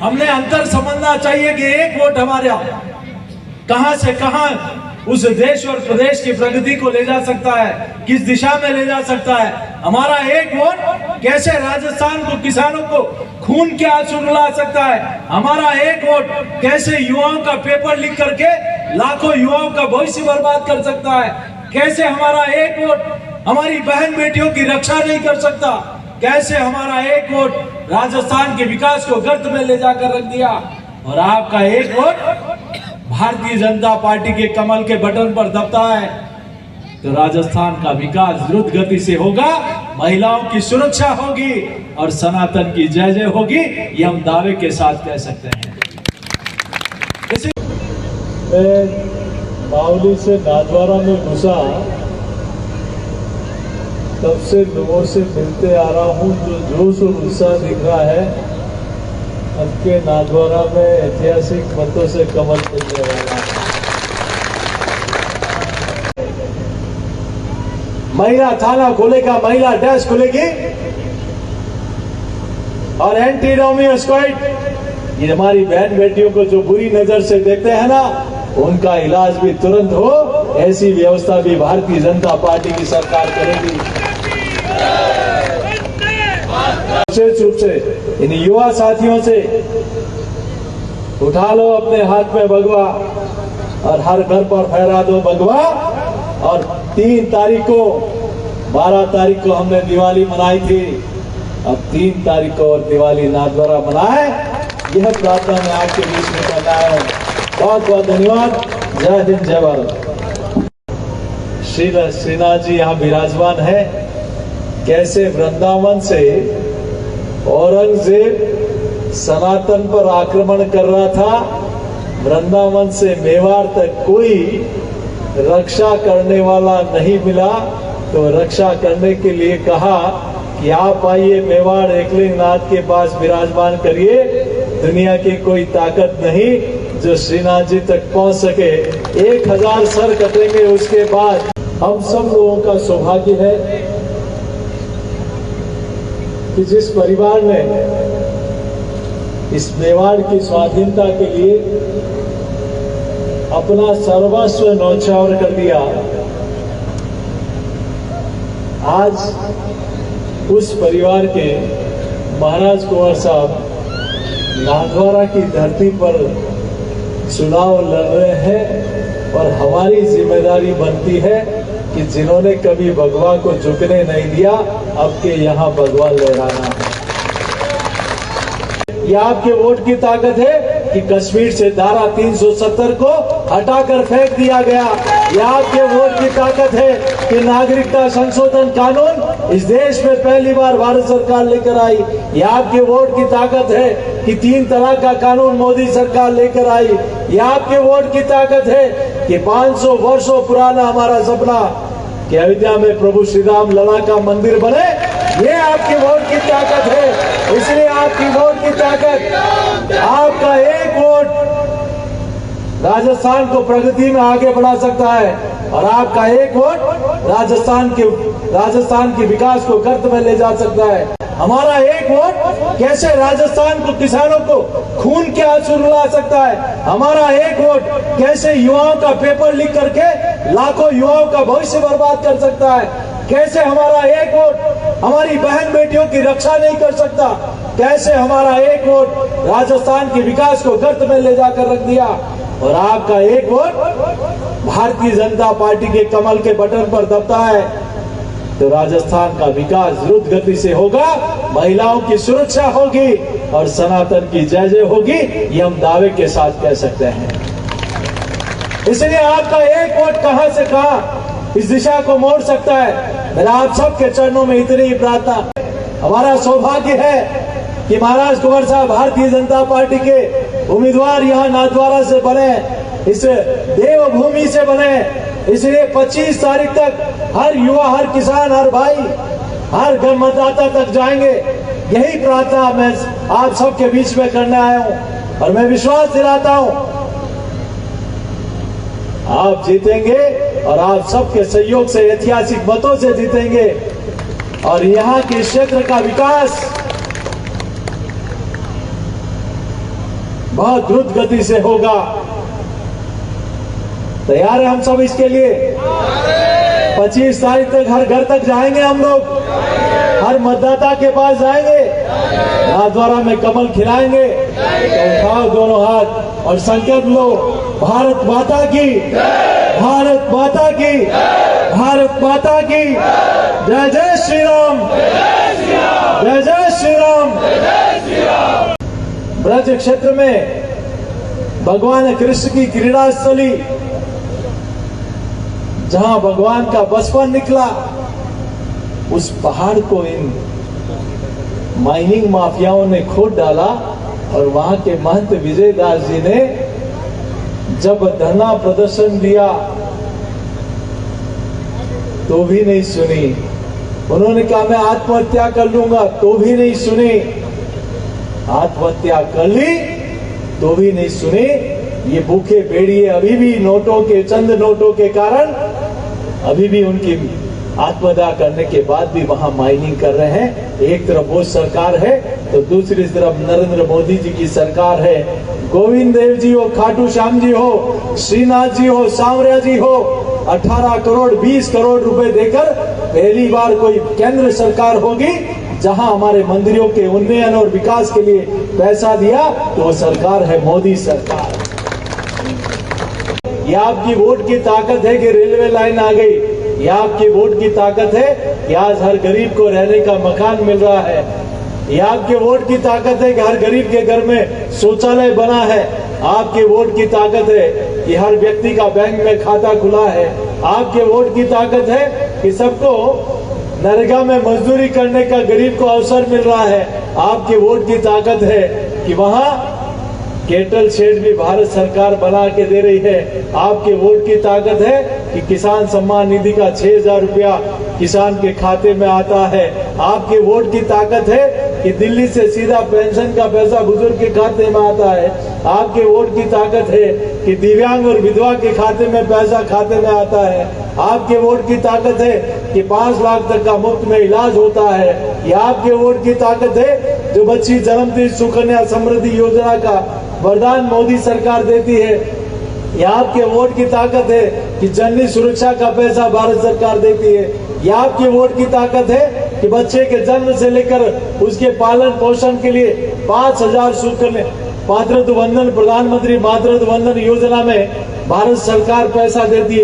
हमने अंतर समझना चाहिए कि एक वोट हमारा कहां से कहां उस देश और प्रदेश की प्रगति को ले जा सकता है, किस दिशा में ले जा सकता है। हमारा एक वोट कैसे राजस्थान को, किसानों को खून के आंसू रुला सकता है। हमारा एक वोट कैसे युवाओं का पेपर लीक करके लाखों युवाओं का भविष्य बर्बाद कर सकता है। कैसे हमारा एक वोट हमारी बहन बेटियों की रक्षा नहीं कर सकता। कैसे हमारा एक वोट राजस्थान के विकास को गर्त में ले जाकर रख दिया। और आपका एक वोट भारतीय जनता पार्टी के कमल के बटन पर दबता है तो राजस्थान का विकास द्रुत गति से होगा, महिलाओं की सुरक्षा होगी और सनातन की जय जय होगी, ये हम दावे के साथ कह सकते हैं। मैं बावली से नाथद्वारा में घुसा तब से लोगों से मिलते आ रहा हूँ, जो जोश और उत्साह दिख रहा है। अब के नाथद्वारा में ऐतिहासिक मतों से कमल मिलने वाला है। महिला थाना खुलेगा, महिला डेस्क खुलेगी और एंटी रोमियो स्क्वाड, ये हमारी बहन बेटियों को जो बुरी नजर से देखते हैं ना, उनका इलाज भी तुरंत हो, ऐसी व्यवस्था भी भारतीय जनता पार्टी की सरकार करेगी। विशेष रूप से इन युवा साथियों से उठा लो अपने हाथ में भगवा और हर घर पर फहरा दो भगवा। और 3 तारीख को, 12 तारीख को हमने दिवाली मनाई थी, अब 3 तारीख को और दिवाली नाथद्वारा मनाए, यह प्रार्थना मैं आपके बीच में करना है। बहुत बहुत धन्यवाद। जय हिंद, जय भारत। श्रीनाथ जी यहाँ विराजमान है। कैसे वृंदावन से औरंगजेब सनातन पर आक्रमण कर रहा था, वृंदावन से मेवाड़ तक कोई रक्षा करने वाला नहीं मिला, तो रक्षा करने के लिए कहा कि आप आइए मेवाड़ एकलिंगनाथ के पास विराजमान करिए, दुनिया की कोई ताकत नहीं जो श्रीनाथ जी तक पहुंच सके। 1000 सर कटेंगे उसके बाद। हम सब लोगों का सौभाग्य है कि जिस परिवार ने इस मेवाड़ की स्वाधीनता के लिए अपना सर्वस्व न्यौछावर कर दिया, आज उस परिवार के महाराज कुंवर साहब नाथद्वारा की धरती पर चुनाव लड़ रहे हैं। और हमारी जिम्मेदारी बनती है कि जिन्होंने कभी भगवा को झुकने नहीं दिया, अब के यहाँ भगवा लहराना है। ये आपके वोट की ताकत है कि कश्मीर से धारा 370 को हटाकर फेंक दिया गया। ये आपके वोट की ताकत है कि नागरिकता संशोधन कानून इस देश में पहली बार भारत सरकार लेकर आई। ये आपके वोट की ताकत है कि 3 तलाक का कानून मोदी सरकार लेकर आई। ये आपके वोट की ताकत है कि 500 वर्षों पुराना हमारा सपना कि अयोध्या में प्रभु श्री राम लला का मंदिर बने, ये आपकी वोट की ताकत है। इसलिए आपकी वोट की ताकत, आपका एक वोट राजस्थान को प्रगति में आगे बढ़ा सकता है और आपका एक वोट राजस्थान के विकास को गर्त में ले जा सकता है। हमारा एक वोट कैसे राजस्थान को, किसानों को खून के आंसू रुला सकता है। हमारा एक वोट कैसे युवाओं का पेपर लीक करके लाखों युवाओं का भविष्य बर्बाद कर सकता है। कैसे हमारा एक वोट हमारी बहन बेटियों की रक्षा नहीं कर सकता। कैसे हमारा एक वोट राजस्थान के विकास को गर्त में ले जाकर रख दिया। और आपका एक वोट भारतीय जनता पार्टी के कमल के बटन पर दबता है तो राजस्थान का विकास द्रुत गति से होगा, महिलाओं की सुरक्षा होगी और सनातन की जय जय होगी, ये हम दावे के साथ कह सकते हैं। इसलिए आपका एक वोट कहां से कहां इस दिशा को मोड़ सकता है। मेरा आप सबके चरणों में इतनी ही प्रार्थना। हमारा सौभाग्य है कि महाराज कुंवर साहब भारतीय जनता पार्टी के उम्मीदवार यहाँ नाथद्वारा से बने, इस देवभूमि से बने। इसलिए 25 तारीख तक हर युवा, हर किसान, हर भाई, हर घर मतदाता तक जाएंगे। यही प्रार्थना मैं आप सबके बीच में करने आया हूं और मैं विश्वास दिलाता हूं आप जीतेंगे और आप सबके सहयोग से, ऐतिहासिक मतों से जीतेंगे और यहाँ के क्षेत्र का विकास बहुत द्रुत गति से होगा। तैयार है हम सब इसके लिए? 25 तारीख तक हर घर तक जाएंगे हम लोग, हर मतदाता के पास जाएंगे, नाथद्वारा में कमल खिलाएंगे। तो उठाओ दोनों हाथ और संकल्प लो, भारत माता की, भारत माता की, भारत माता की जय जय श्री राम, जय जय श्री राम। ब्रज क्षेत्र में भगवान कृष्ण की क्रीड़ा स्थली, जहां भगवान का बचपन निकला, उस पहाड़ को इन माइनिंग माफियाओं ने खोद डाला। और वहां के महंत विजयदास जी ने जब धरना प्रदर्शन दिया तो भी नहीं सुनी। उन्होंने कहा मैं आत्महत्या कर लूंगा, तो भी नहीं सुनी। आत्महत्या कर ली तो भी नहीं सुनी। ये भूखे भेड़िए अभी भी नोटों के, चंद नोटों के कारण अभी भी उनकी आत्महत्या करने के बाद भी वहां माइनिंग कर रहे हैं। एक तरफ वो सरकार है तो दूसरी तरफ नरेंद्र मोदी जी की सरकार है। गोविंद देव जी हो, खाटू श्याम जी हो, श्रीनाथ जी हो, सांवरिया जी हो, 18 करोड़ 20 करोड़ रुपए देकर पहली बार कोई केंद्र सरकार होगी जहां हमारे मंदिरों के उन्नयन और विकास के लिए पैसा दिया, तो वो सरकार है मोदी सरकार। ये आपकी वोट की ताकत है कि रेलवे लाइन आ गई। ये आपकी वोट की ताकत है कि आज हर गरीब को रहने का मकान मिल रहा है। ये आपके वोट की ताकत है कि हर गरीब के घर में शौचालय बना है। आपके वोट की ताकत है कि हर व्यक्ति का बैंक में खाता खुला है। आपके वोट की ताकत है कि सबको नरेगा में मजदूरी करने का गरीब को अवसर मिल रहा है। आपके वोट की ताकत है कि वहां केटल शेड भी भारत सरकार बना के दे रही है। आपके वोट की ताकत है कि किसान सम्मान निधि का 6,000 रुपया किसान के खाते में आता है। आपके वोट की ताकत है कि दिल्ली से सीधा पेंशन का पैसा बुजुर्ग के खाते में आता है। आपके वोट की ताकत है कि दिव्यांग और विधवा के खाते में पैसा खाते में आता है। आपके वोट की ताकत है कि 5 लाख तक का मुफ्त में इलाज होता है। ये आपके वोट की ताकत है जो बच्ची जन्मती सुकन्या समृद्धि योजना का वरदान मोदी सरकार देती है। ये आपके वोट की ताकत है कि जननी सुरक्षा का पैसा भारत सरकार देती है। ये आपके वोट की ताकत है कि बच्चे के जन्म से लेकर उसके पालन पोषण के लिए 5,000 सुकन्या मातृत्व वंदन, प्रधानमंत्री मातृत्व वंदन योजना में भारत सरकार पैसा देती है।